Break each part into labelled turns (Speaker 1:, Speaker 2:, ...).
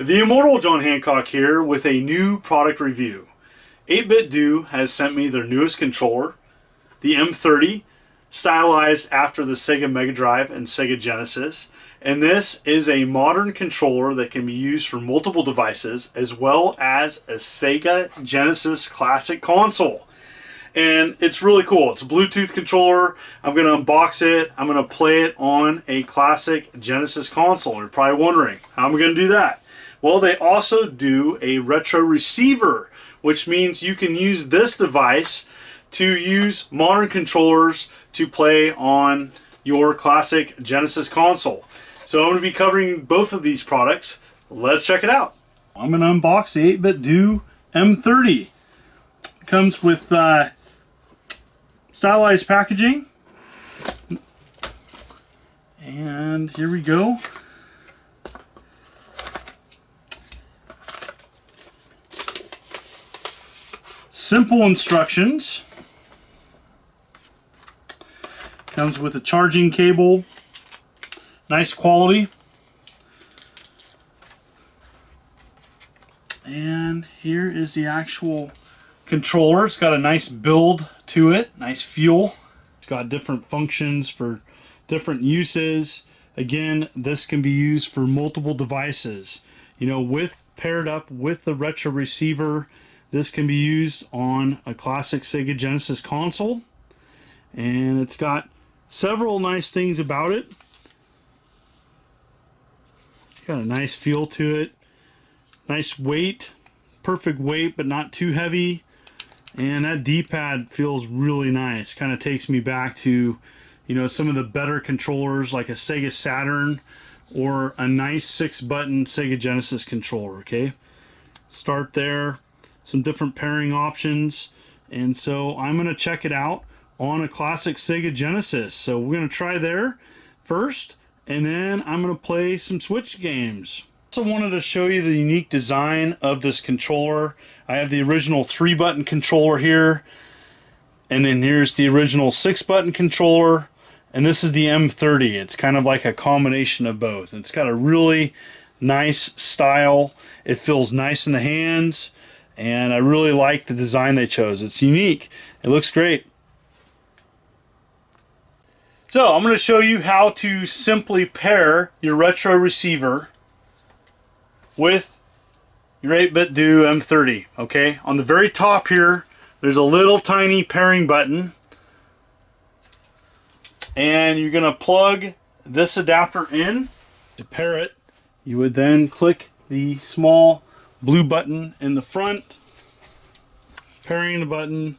Speaker 1: The immortal John Hancock here with a new product review. 8BitDo has sent me their newest controller, the M30, stylized after the Sega Mega Drive and Sega Genesis. And this is a modern controller that can be used for multiple devices as well as a Sega Genesis Classic console. And it's really cool. It's a Bluetooth controller. I'm going to unbox it. I'm going to play it on a classic Genesis console. You're probably wondering, how am I going to do that? Well, they also do a retro receiver, which means you can use this device to use modern controllers to play on your classic Genesis console. So I'm going to be covering both of these products. Let's check it out. I'm going to unbox the 8BitDo M30. It comes with stylized packaging. And here we go. Simple instructions. Comes with a charging cable. Nice quality. And here is the actual controller. It's got a nice build to it, nice feel. It's got different functions for different uses. Again, this can be used for multiple devices. You know, paired up with the retro receiver, this can be used on a classic Sega Genesis console. And it's got several nice things about it. Got a nice feel to it. Nice weight. Perfect weight, but not too heavy. And that D-pad feels really nice. Kind of takes me back to, you know, some of the better controllers like a Sega Saturn or a nice 6-button Sega Genesis controller, okay? Start there. Some different pairing options. And so I'm going to check it out on a classic Sega Genesis. So we're going to try there first. And then I'm going to play some Switch games. Also wanted to show you the unique design of this controller. I have the original 3-button controller here. And then here's the original 6-button controller. And this is the M30. It's kind of like a combination of both. It's got a really nice style. It feels nice in the hands. And I really like the design they chose. It's unique. It looks great. So I'm going to show you how to simply pair your retro receiver with your 8BitDo M30. Okay, on the very top here, there's a little tiny pairing button, and you're going to plug this adapter in to pair it. You would then click the small blue button in the front, pairing the button.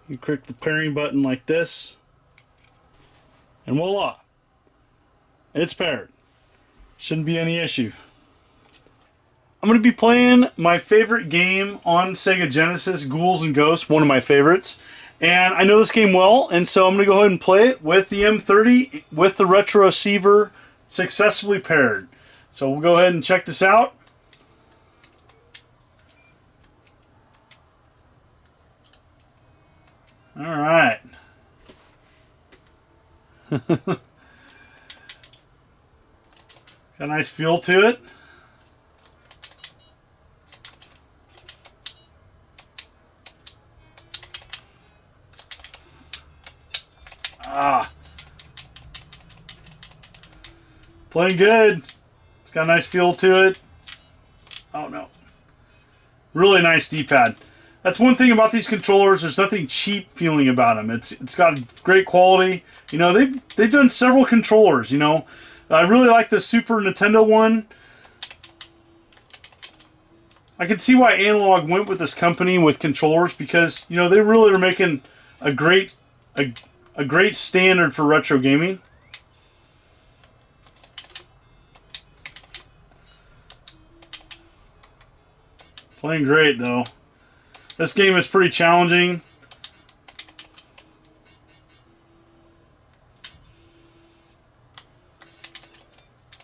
Speaker 1: You click the pairing button like this. And voila, it's paired. Shouldn't be any issue. I'm going to be playing my favorite game on Sega Genesis, Ghouls and Ghosts, one of my favorites. And I know this game well, and so I'm going to go ahead and play it with the M30, with the retro receiver successfully paired. So we'll go ahead and check this out. All right. Got a nice feel to it. Playing good. It's got a nice feel to it. Oh no. Really nice D-pad. That's one thing about these controllers. There's nothing cheap feeling about them. It's got great quality. You know, they've done several controllers. You know, I really like the Super Nintendo one. I can see why Analog went with this company with controllers, because you know they really are making a great standard for retro gaming. Playing great though. This game is pretty challenging.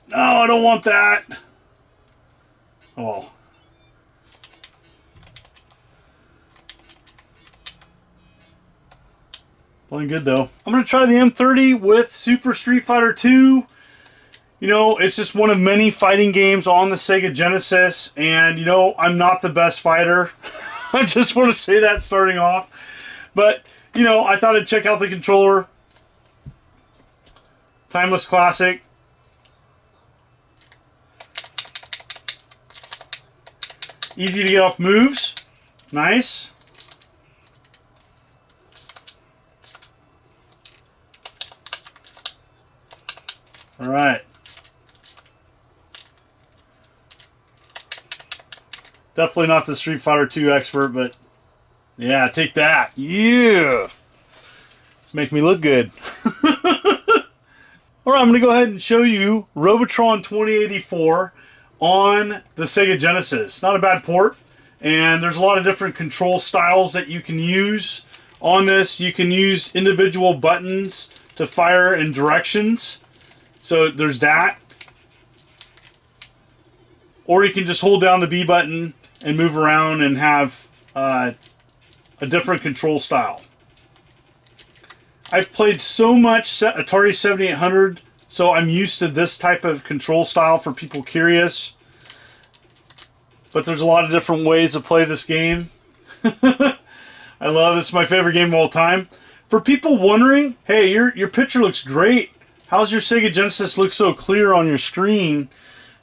Speaker 1: No, I don't want that. Oh. Playing good though. I'm going to try the M30 with Super Street Fighter 2. You know, it's just one of many fighting games on the Sega Genesis, and you know, I'm not the best fighter. I just want to say that starting off. But, you know, I thought I'd check out the controller. Timeless classic. Easy to get off moves. Nice. All right. Definitely not the Street Fighter 2 expert, but yeah, take that. Yeah. Let's make me look good. All right, I'm going to go ahead and show you Robotron 2084 on the Sega Genesis. Not a bad port, and there's a lot of different control styles that you can use on this. You can use individual buttons to fire in directions. So there's that. Or you can just hold down the B button and move around and have a different control style. I've played so much Atari 7800, so I'm used to this type of control style for people curious. But there's a lot of different ways to play this game. I love this. It's my favorite game of all time. For people wondering, hey, your picture looks great. How's your Sega Genesis look so clear on your screen?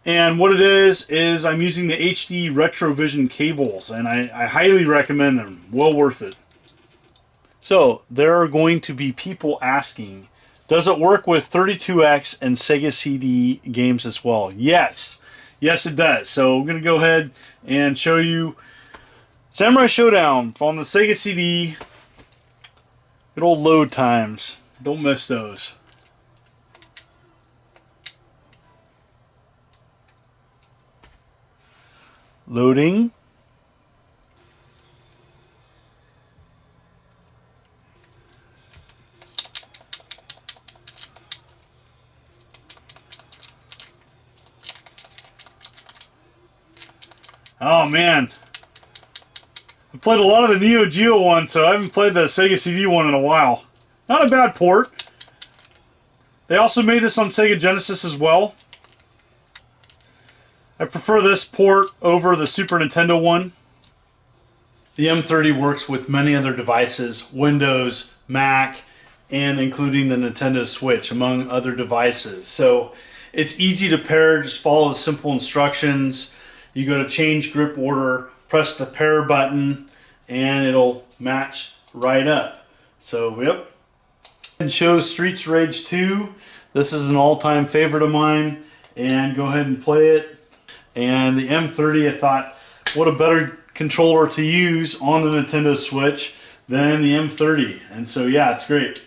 Speaker 1: And what it is I'm using the HD Retrovision cables, and I highly recommend them. Well worth it. So, there are going to be people asking, does it work with 32X and Sega CD games as well? Yes. Yes, it does. So, I'm going to go ahead and show you Samurai Showdown on the Sega CD. Good old load times. Don't miss those. Loading. Oh man, I played a lot of the Neo Geo one, so I haven't played the Sega CD one in a while. Not a bad port. They also made this on Sega Genesis as well. I prefer this port over the Super Nintendo one. The M30 works with many other devices, Windows, Mac, and including the Nintendo Switch, among other devices. So it's easy to pair, just follow the simple instructions. You go to change grip order, press the pair button, and it'll match right up. So, yep. And show Streets of Rage 2. This is an all-time favorite of mine, and go ahead and play it. And the M30, I thought, what a better controller to use on the Nintendo Switch than the M30. And so, yeah, it's great.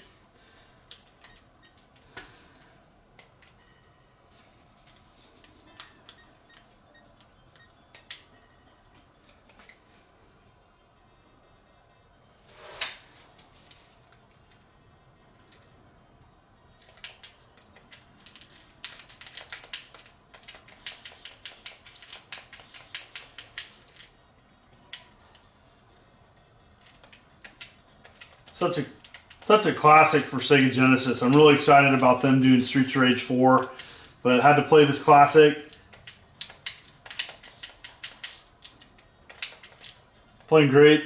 Speaker 1: Such a classic for Sega Genesis. I'm really excited about them doing Streets of Rage 4, but I had to play this classic. Playing great.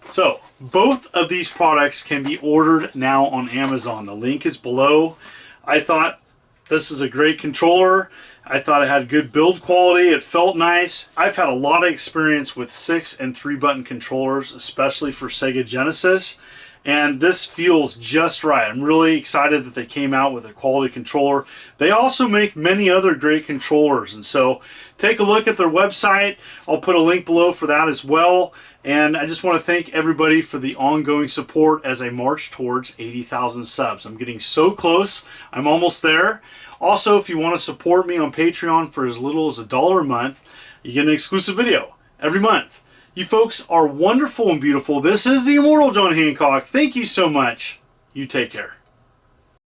Speaker 1: So, both of these products can be ordered now on Amazon. The link is below. I thought this is a great controller. I thought it had good build quality. It felt nice. I've had a lot of experience with 6 and 3 button controllers, especially for Sega Genesis. And this feels just right. I'm really excited that they came out with a quality controller. They also make many other great controllers. And so take a look at their website. I'll put a link below for that as well. And I just want to thank everybody for the ongoing support as I march towards 80,000 subs. I'm getting so close. I'm almost there. Also, if you want to support me on Patreon for as little as $1 a month, you get an exclusive video every month. You folks are wonderful and beautiful. This is the Immortal John Hancock. Thank you so much. You take care.